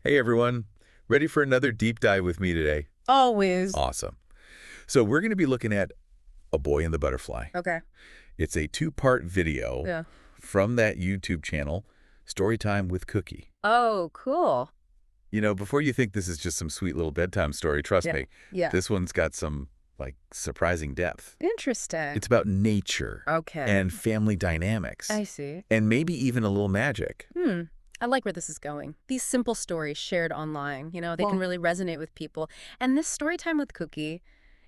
Hey everyone, ready for another deep dive with me today? Always. Awesome. So we're going to be looking at A Boy and the Butterfly. Okay. It's a two-part video Yeah. from that YouTube channel, Storytime with Cookie. Oh, cool. Before you think this is just some sweet little bedtime story, trust Yeah. me, Yeah. this one's got some, surprising depth. Interesting. It's about nature Okay. and family dynamics, I see. and maybe even a little magic. I like where this is going. These simple stories shared online, they can Well, really resonate with people. And this story time with Cookie,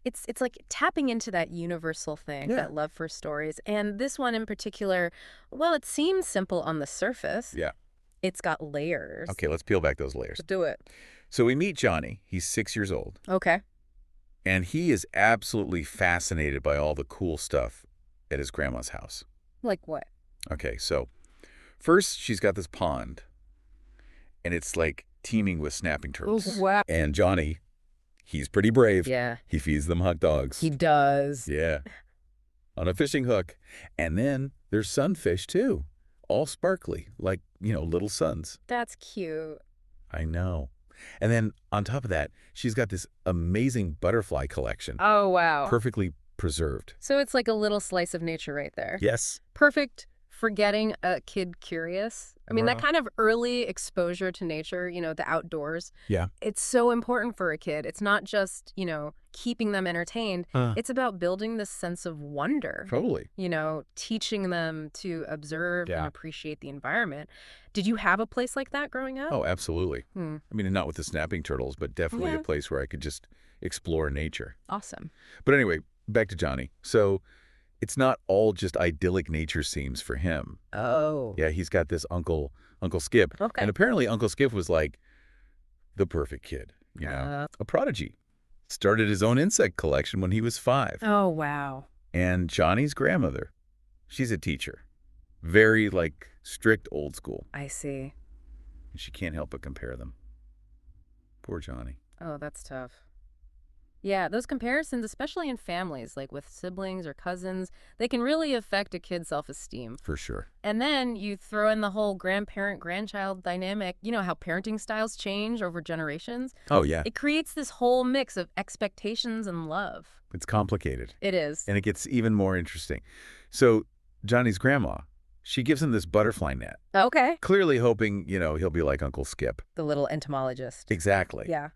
it's like tapping into that universal thing, yeah. that love for stories. And this one in particular, well, it seems simple on the surface. Yeah. It's got layers. Okay, let's peel back those layers. Let's do it. So we meet Johnny. He's 6 years old. Okay. And he is absolutely fascinated by all the cool stuff at his grandma's house. Like what? Okay, so first she's got this pond, and it's like teeming with snapping turtles. Wow. And Johnny, he's pretty brave. Yeah. He feeds them hot dogs. He does. Yeah, on a fishing hook. And then there's sunfish, too. All sparkly, like, little suns. That's cute. I know. And then on top of that, she's got this amazing butterfly collection, Oh, wow. perfectly preserved. So it's like a little slice of nature right there. Yes. Perfect for getting a kid curious. I mean, that Uh-huh. kind of early exposure to nature, the outdoors, Yeah. it's so important for a kid. It's not just, keeping them entertained. It's about building this sense of wonder, Totally. teaching them to observe Yeah. and appreciate the environment. Did you have a place like that growing up? Oh, absolutely. Hmm. I mean, not with the snapping turtles, but definitely Yeah. a place where I could just explore nature. Awesome. But anyway, back to Johnny. So it's not all just idyllic nature scenes for him. Oh. Yeah, he's got this Uncle Skip. Okay. And apparently Uncle Skip was like the perfect kid, a prodigy. Started his own insect collection when he was 5. Oh, wow. And Johnny's grandmother, she's a teacher. Very, strict old school. I see. And she can't help but compare them. Poor Johnny. Oh, that's tough. Yeah, those comparisons, especially in families, like with siblings or cousins, they can really affect a kid's self-esteem. For sure. And then you throw in the whole grandparent-grandchild dynamic, how parenting styles change over generations. Oh, yeah. It creates this whole mix of expectations and love. It's complicated. It is. And it gets even more interesting. So Johnny's grandma, she gives him this butterfly net, Okay. clearly hoping, he'll be like Uncle Skip. The little entomologist. Exactly. Yeah.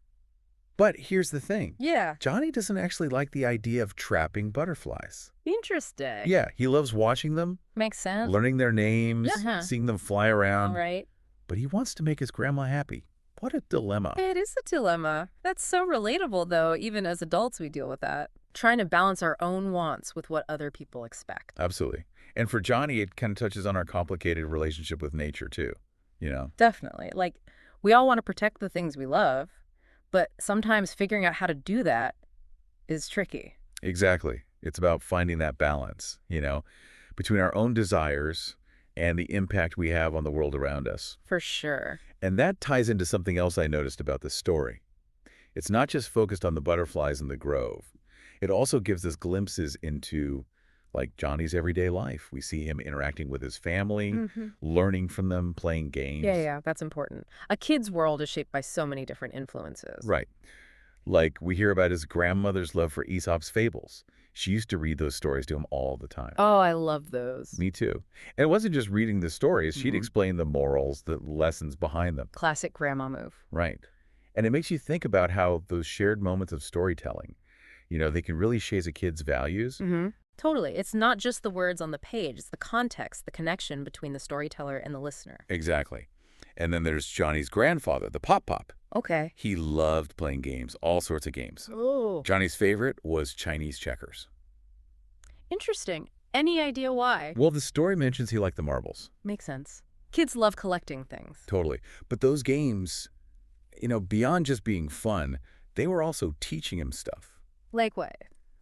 But here's the thing. Yeah. Johnny doesn't actually like the idea of trapping butterflies. Interesting. Yeah, he loves watching them, Makes sense. learning their names, Uh-huh. seeing them fly All around. right. But he wants to make his grandma happy. What a dilemma. It is a dilemma. That's so relatable, though. Even as adults, we deal with that. Trying to balance our own wants with what other people expect. Absolutely. And for Johnny, it kind of touches on our complicated relationship with nature, too. Definitely. Like, we all want to protect the things we love, but sometimes figuring out how to do that is tricky. Exactly. It's about finding that balance, between our own desires and the impact we have on the world around us. For sure. And that ties into something else I noticed about this story. It's not just focused on the butterflies in the grove. It also gives us glimpses into, Johnny's everyday life. We see him interacting with his family, learning from them, playing games. Yeah, that's important. A kid's world is shaped by so many different influences. Right. Like, we hear about his grandmother's love for Aesop's fables. She used to read those stories to him all the time. Oh, I love those. Me too. And it wasn't just reading the stories. She'd Mhm. explain the morals, the lessons behind them. Classic grandma move. Right. And it makes you think about how those shared moments of storytelling, they can really shape a kid's values. Totally. It's not just the words on the page. It's the context, the connection between the storyteller and the listener. Exactly. And then there's Johnny's grandfather, the Pop Pop. Okay. He loved playing games, all sorts of games. Oh. Johnny's favorite was Chinese checkers. Interesting. Any idea why? Well, the story mentions he liked the marbles. Makes sense. Kids love collecting things. Totally. But those games, beyond just being fun, they were also teaching him stuff. Like what?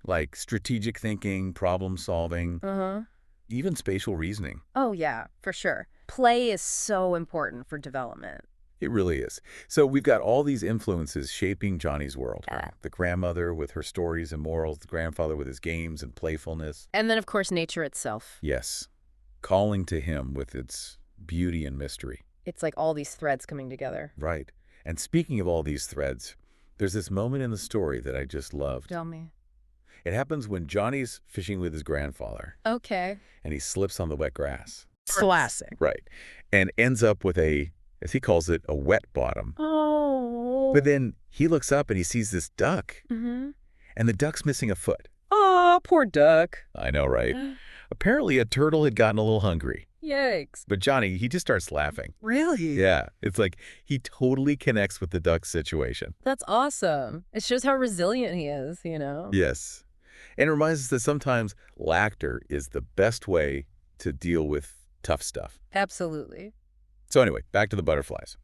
Like strategic thinking, problem solving, Uh-huh. even spatial reasoning. Oh, yeah, for sure. Play is so important for development. It really is. So we've got all these influences shaping Johnny's world. Yeah. The grandmother with her stories and morals, the grandfather with his games and playfulness. And then, of course, nature itself. Yes, calling to him with its beauty and mystery. It's like all these threads coming together. Right. And speaking of all these threads, there's this moment in the story that I just loved. Tell me. It happens when Johnny's fishing with his grandfather, Okay. and he slips on the wet grass. Classic. Right. And ends up with a, as he calls it, a wet bottom. Oh. But then he looks up and he sees this duck, Mm-hmm. and the duck's missing a foot. Oh, poor duck. I know, right? Apparently a turtle had gotten a little hungry. Yikes. But Johnny, he just starts laughing. Really? Yeah, it's like he totally connects with the duck situation. That's awesome. It shows how resilient he is, you know? Yes. And it reminds us that sometimes laughter is the best way to deal with tough stuff. Absolutely. So anyway, back to the butterflies.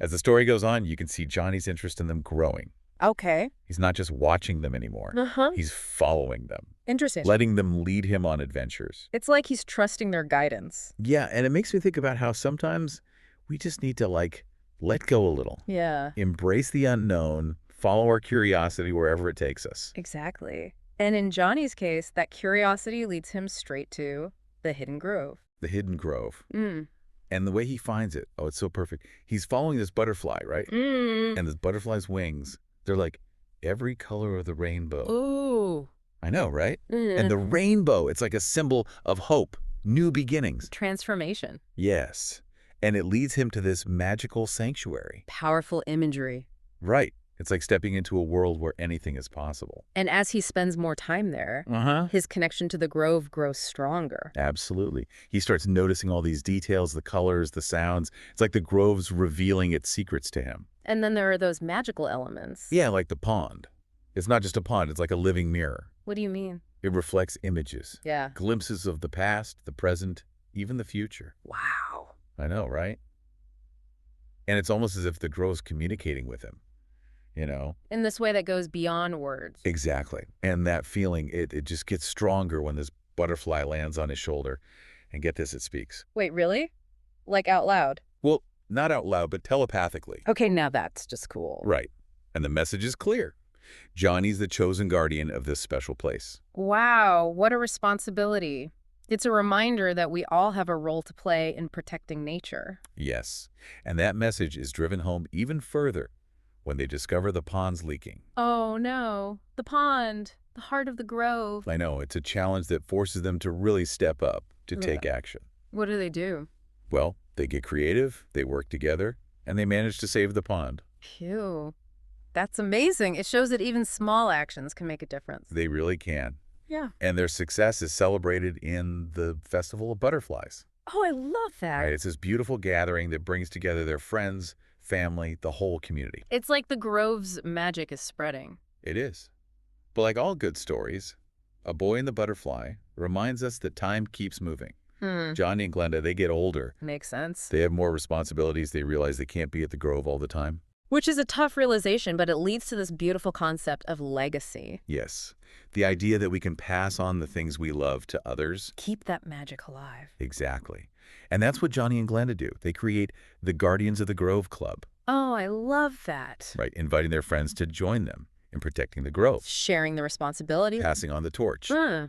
As the story goes on, you can see Johnny's interest in them growing. Okay. He's not just watching them anymore. Uh-huh. He's following them, Interesting. letting them lead him on adventures. It's like he's trusting their guidance. Yeah, and it makes me think about how sometimes we just need to, like, let go a little. Yeah. Embrace the unknown, follow our curiosity wherever it takes us. Exactly. And in Johnny's case, that curiosity leads him straight to the hidden grove. The hidden grove. Mm. And the way he finds it, oh, it's so perfect. He's following this butterfly, right? Mm. And this butterfly's wings, they're like every color of the rainbow. Ooh. I know, right? Mm. And the rainbow, it's like a symbol of hope, new beginnings. Transformation. Yes. And it leads him to this magical sanctuary. Powerful imagery. Right. It's like stepping into a world where anything is possible. And as he spends more time there, Uh-huh. his connection to the grove grows stronger. Absolutely. He starts noticing all these details, the colors, the sounds. It's like the grove's revealing its secrets to him. And then there are those magical elements. Yeah, like the pond. It's not just a pond, it's like a living mirror. What do you mean? It reflects images, Yeah. glimpses of the past, the present, even the future. Wow. I know, right? And it's almost as if the grove's communicating with him, you know? In this way that goes beyond words. Exactly. And that feeling, it just gets stronger when this butterfly lands on his shoulder. And get this, it speaks. Wait, really? Like out loud? Well, not out loud, but telepathically. Okay, now that's just cool. Right. And the message is clear. Johnny's the chosen guardian of this special place. Wow, what a responsibility. It's a reminder that we all have a role to play in protecting nature. Yes. And that message is driven home even further when they discover the pond's leaking. Oh no, the pond, the heart of the grove. I know, it's a challenge that forces them to really step up, to take action. What do they do? Well, they get creative, they work together, and they manage to save the pond. Phew. That's amazing. It shows that even small actions can make a difference. They really can. Yeah. And their success is celebrated in the Festival of Butterflies. Oh, I love that. Right? It's this beautiful gathering that brings together their friends, family, the whole community. It's like the grove's magic is spreading. It is. But like all good stories, A Boy and the Butterfly reminds us that time keeps moving. Johnny and Glenda, they get older. Makes sense. They have more responsibilities. They realize they can't be at the Grove all the time. Which is a tough realization, but it leads to this beautiful concept of legacy. Yes. The idea that we can pass on the things we love to others. Keep that magic alive. Exactly. And that's what Johnny and Glenda do. They create the Guardians of the Grove Club. Oh, I love that. Right, inviting their friends to join them in protecting the grove, Sharing the responsibility. passing on the torch. Huh.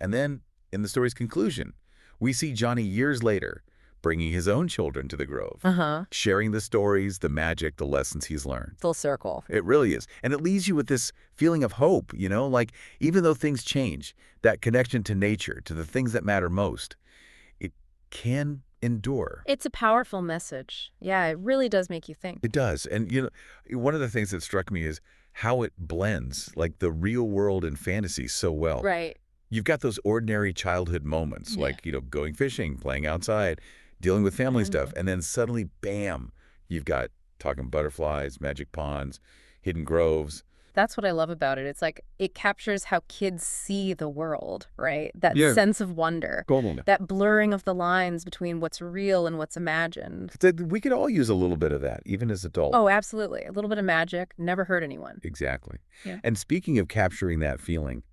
And then, in the story's conclusion, we see Johnny years later bringing his own children to the grove, Uh-huh. sharing the stories, the magic, the lessons he's learned. Full circle. It really is. And it leaves you with this feeling of hope, you know, like even though things change, that connection to nature, to the things that matter most, it can endure. It's a powerful message. Yeah, it really does make you think. It does. And, you know, one of the things that struck me is how it blends, like the real world and fantasy so well. Right. You've got those ordinary childhood moments, Yeah. like, you know, going fishing, playing outside, dealing with family stuff. And then suddenly, bam, you've got talking butterflies, magic ponds, hidden groves. That's what I love about it. It's like it captures how kids see the world, right? That Yeah. sense of wonder, that blurring of the lines between what's real and what's imagined. We could all use a little bit of that, even as adults. Oh, absolutely. A little bit of magic never hurt anyone. Exactly. Yeah. And speaking of capturing that feeling,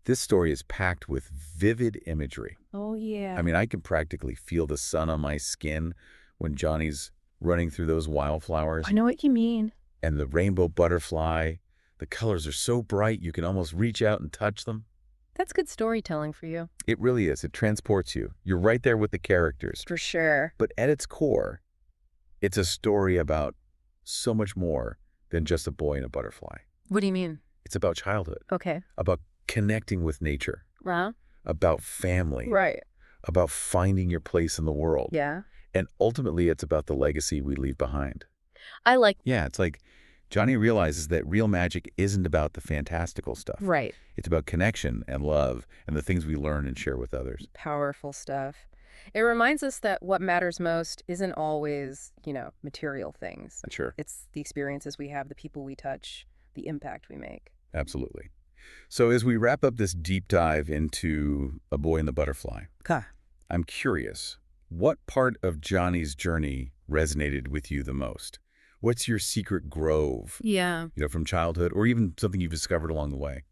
this story is packed with vivid imagery. Oh, yeah. I mean, I can practically feel the sun on my skin when Johnny's running through those wildflowers. I know what you mean. And the rainbow butterfly. The colors are so bright you can almost reach out and touch them. That's good storytelling for you. It really is. It transports you. You're right there with the characters. For sure. But at its core, it's a story about so much more than just a boy and a butterfly. What do you mean? It's about childhood, Okay. about connecting with nature, Well, about family, right. about finding your place in the world. Yeah. And ultimately, it's about the legacy we leave behind. I like. Yeah, it's like Johnny realizes that real magic isn't about the fantastical stuff. Right. It's about connection and love and the things we learn and share with others. Powerful stuff. It reminds us that what matters most isn't always, material things. Sure. It's the experiences we have, the people we touch, the impact we make. Absolutely. So as we wrap up this deep dive into A Boy and the Butterfly, Okay. I'm curious, what part of Johnny's journey resonated with you the most? What's your secret grove, Yeah. from childhood, or even something you've discovered along the way?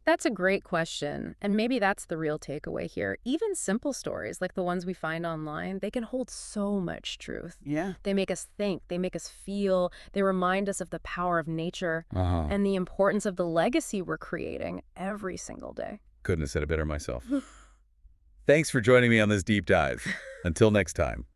That's a great question. And maybe that's the real takeaway here. Even simple stories like the ones we find online, they can hold so much truth. Yeah. They make us think, they make us feel, they remind us of the power of nature Uh-huh. and the importance of the legacy we're creating every single day. Couldn't have said it better myself. Thanks for joining me on this deep dive. Until next time.